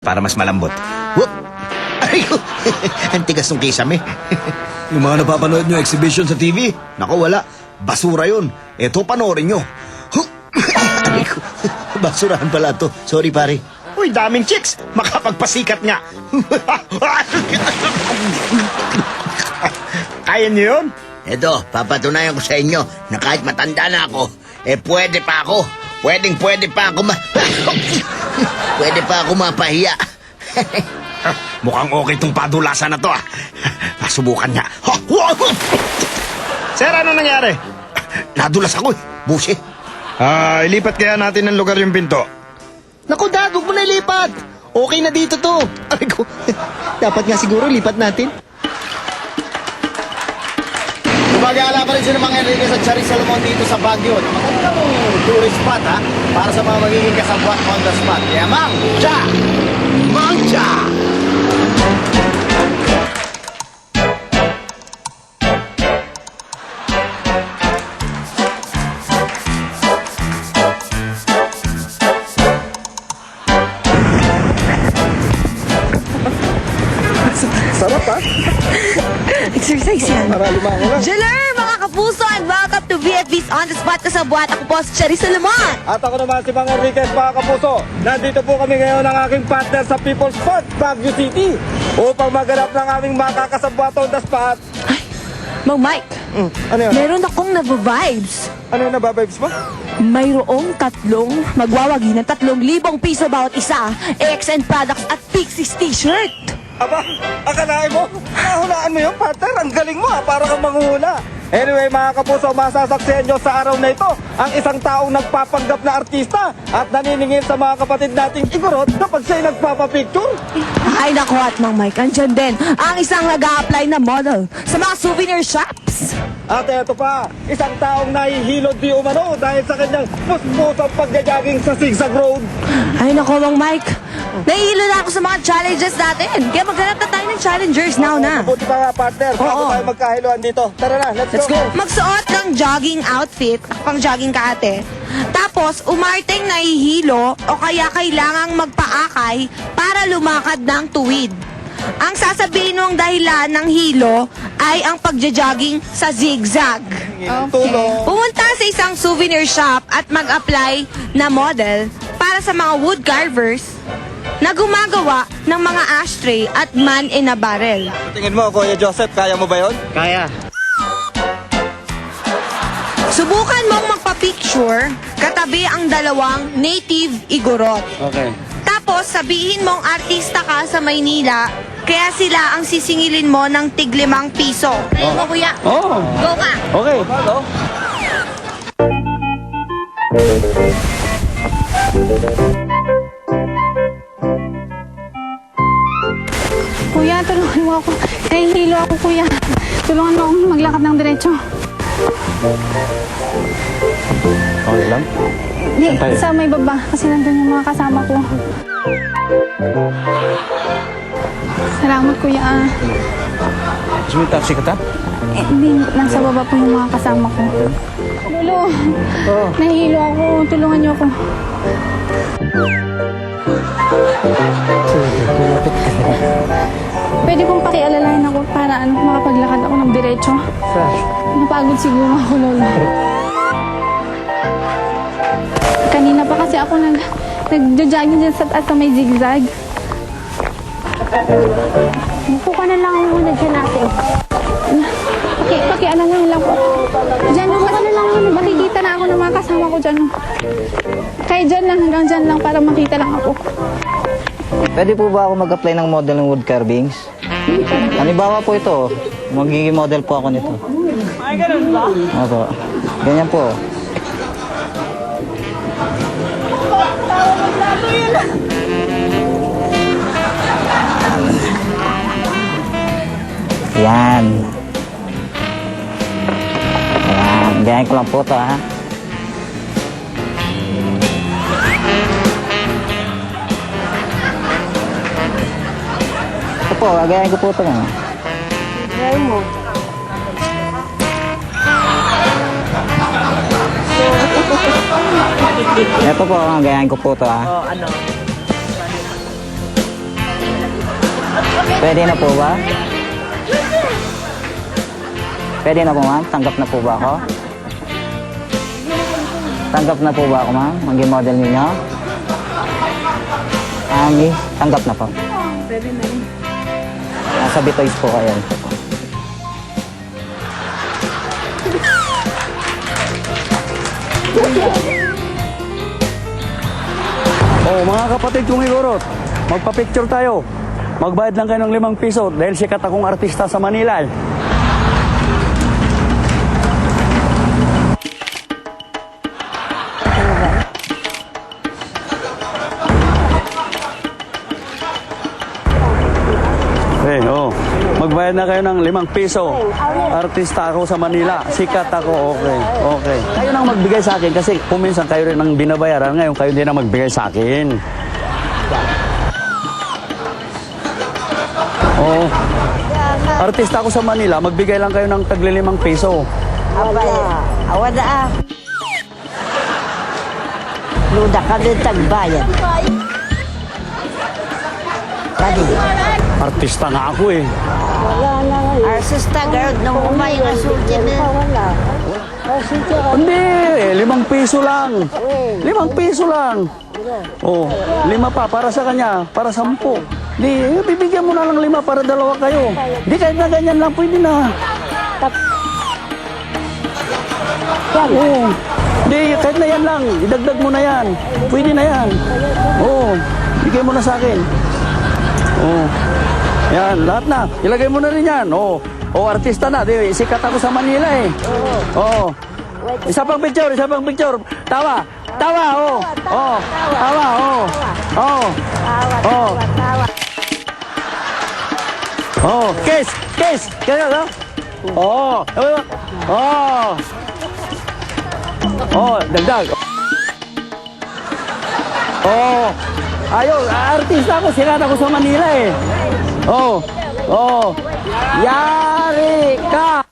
para mas malambot. Whoop! Ay, ang tigas ng kisame. Yung mga napapanood nyo exhibition sa TV? Naku, wala. Basura yun. Eto, panoorin nyo. Ay, basurahan pala to. Sorry, pare. Uy, daming chicks. Makapagpasikat nga. Kaya nyo yun? Eto, papatunayan ko sa inyo na kahit matanda na ako, pwede pa ako. Pwede pa ako pwede pa ako mapahiya. Mukhang okay tong padulasan na to, ah. Subukan nga. Sir, ano nangyari? Nadulas ako, Busi. Ilipat kaya natin ng lugar yung pinto. Naku, Dad, huwag mo na ilipat. Okay na dito to. Aray ko, dapat nga siguro lipat natin. Gumagala pa rin sila mga Enriquez at Charis Salomon dito sa Baguio. Maganda mong tourist spot, ha? Para sa mga magiging kasabwat on the spot. Kaya, Mang-cha! Mang-cha! Sarap, ha? Exercise yan. Para lumango lang. Jeller, mga kapuso, and welcome to VFV's On The Spot na sa buhat. Ako po si Charis Salomon. At ako naman si Mang Enriquez, mga kapuso. Nandito po kami ngayon ng aking partner sa People's Spot, Baguio City, upang maganap ng aming makakasabwat on the spot. Ay, Mang Mike, Ano yun? meron akong nababibes. Ano yung nababibes mo? Mayroong tatlong magwawagi ng 3,000 piso bawat isa, AXN Products at Pixies T-shirt. Aba, akalain mo? Nahulaan mo yung partner. Ang galing mo, ha? Para kang manguhula. Anyway, mga kapuso, masasaksihan nyo sa araw na ito ang isang taong nagpapanggap na artista at naniningil sa mga kapatid nating igorot kapag siya'y nagpapapicture. Ay naku at Mang Mike, andyan din ang isang nag-a-apply na model sa mga souvenir shops. At eto pa, isang taong nahihilod di umano dahil sa kanyang puspusang pagja-jogging sa zigzag road. Ay naku Mang Mike, nahihilo na ako sa mga challenges natin. Kaya maghanap na tayo ng challengers now na. Mabuti pa nga, partner, bago Oo. tayo magkahiluan dito. Tara na, let's go. Magsuot ng jogging outfit, pang jogging ka ate. Tapos, umarteng nahihilo o kaya kailangang magpaakay para lumakad ng tuwid. Ang sasabihin mong dahilan ng hilo ay ang pagja-jogging sa zigzag. Tulong. Pumunta sa isang souvenir shop at mag-apply na model para sa mga wood carvers na gumagawa ng mga ashtray at man in a barrel. Tingin mo, Kuya Joseph, kaya mo ba yun? Kaya. Subukan mong magpa-picture katabi ang dalawang native igorot. Okay. Tapos sabihin mong artista ka sa Maynila, kaya sila ang sisingilin mo ng tig-5 piso. Try mo kuya. Oh. Go ka. Okay. Kuya, tulungan mo ako. Nahihilo ako, kuya. Tulungan mo akong maglakad ng diretso. Okay lang? Di, sa may baba. Kasi nandun yung mga kasama ko. Salamat, kuya. Gusto mo taxi ka ta? Hindi, nasa baba po yung mga kasama ko. Lolo, nahihilo ako. Tulungan niyo ako. Pwede pong pakialalahin ako para makapaglakad ako ng diretso. Napagod siguro ako, Lolo. Kanina pa kasi ako nag-jogging dyan sa taas sa may zigzag. Upo ka na lang muna dyan natin. Pakialalahin lang po. Dyan, upo ka na lang muna. Makikita na ako ng mga kasama ko dyan. Kaya dyan lang, hanggang dyan lang para makita lang ako. Pwede po ba ako mag-apply ng model ng wood carvings? Halimbawa po ito, magiging model po ako nito. Ay, ganun ba? Opo. Ganyan po. Yan. Yan. Ganyan ko lang po ito, ha? Ito po, gagayahin ko po ito. Gagayahin mo. Ito po, gagayahin ko po ito, ha? Ano? Pwede na po ba? Pwede na po, ma'am? Tanggap na po ba ako? Tanggap na po ba ako, ma'am? Maging model ninyo? Miss, tanggap na po. Pwede na yun. Nasa Bitoys po kayo. Oh, mga kapatid kong igorot, magpa-picture tayo. Magbayad lang kayo ng 5 piso dahil sikat akong artista sa Manila. Magbayad na kayo ng 5 piso. Artista ako sa Manila. Sikat ako. Okay. Kayo nang magbigay sa akin kasi kung minsan kayo rin ang binabayaran. Ngayon kayo din ang magbigay sa akin. Oh. Artista ako sa Manila. Magbigay lang kayo ng tagli 5 piso. Awada Luda ka din tagbayan. Tadi. Artista nga ako eh. Artista girl, nung umay nga sulti na. Hindi, 5 piso lang. 5 piso lang. Oh, 5 pa para sa kanya, para 10. Di, bibigyan mo na lang 5 para 2 kayo. Di kahit na ganyan lang, pwede na. Oh, di, kahit na yan lang, idagdag mo na yan. Pwede na yan. Oh, bigay mo na sa akin. Oh, yan, lahat na. Ilagay mo na rin yan. Oh, artista na. Di, sikat ako sa Manila eh. Oh. Isa pang picture. Tawa. Oh. Tawa. Oh. Kiss. Kaya no? Oh. Dagdag. Oh. Ayun, artista ako, sikat ako sa Manila eh. Oh. Yari ka!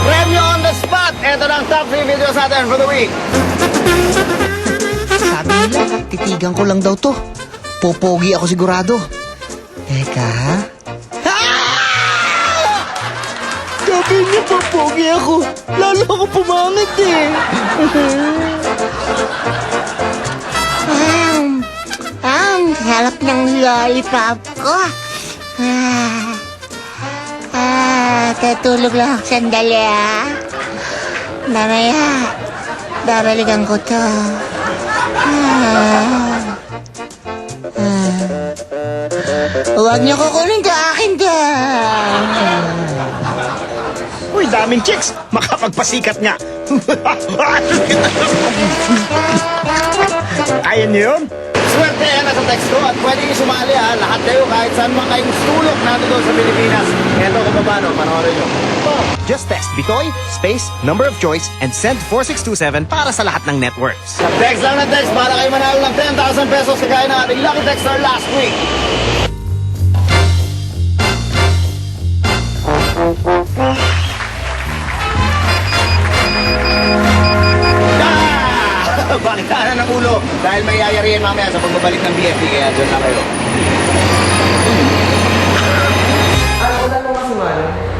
Premyo on the spot! Ito na ang top 3 videos natin for the week. Sabi nila, titigan ko lang daw to. Popogi ako sigurado. Teka. Sabi niya, popogi ako. Lalo ako pumangit eh. Ang harap ng lollipop ko. Tutulog lang ako sandali Mamaya, babalikan ko to. Huwag niyo kukunin to akin to. Uy, daming chicks. Makapagpasikat nga. Kaya niyo yun? Swerte yan sa text ko at pwede nyo sumali lahat kayo kahit saan man kayong sulok natin doon sa Pilipinas. Ito kung paano, panoorin nyo. Just text Bitoy, space, number of choice, and send 4627 para sa lahat ng networks. Text lang na text para kayo manalo ng 10,000 pesos kagaya ng ating lucky texter last week. Bakit ng ulo? Dahil may yayarihan mamaya sa pagbabalik ng BFP kaya dyan na kayo.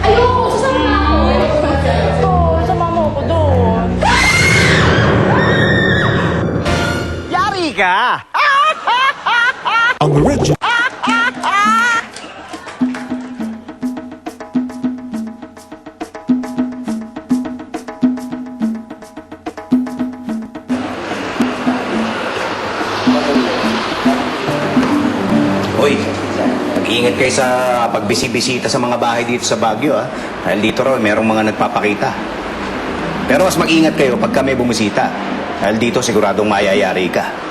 Ayoko, sasama ako. Sasama mo ako doon. Yari ka! Hoy, mag-iingat kayo sa pagbisibisita sa mga bahay dito sa Baguio, Dahil dito raw, merong mga nagpapakita. Pero mas mag-ingat kayo pag kami bumisita. Dahil dito, siguradong mayayari ka.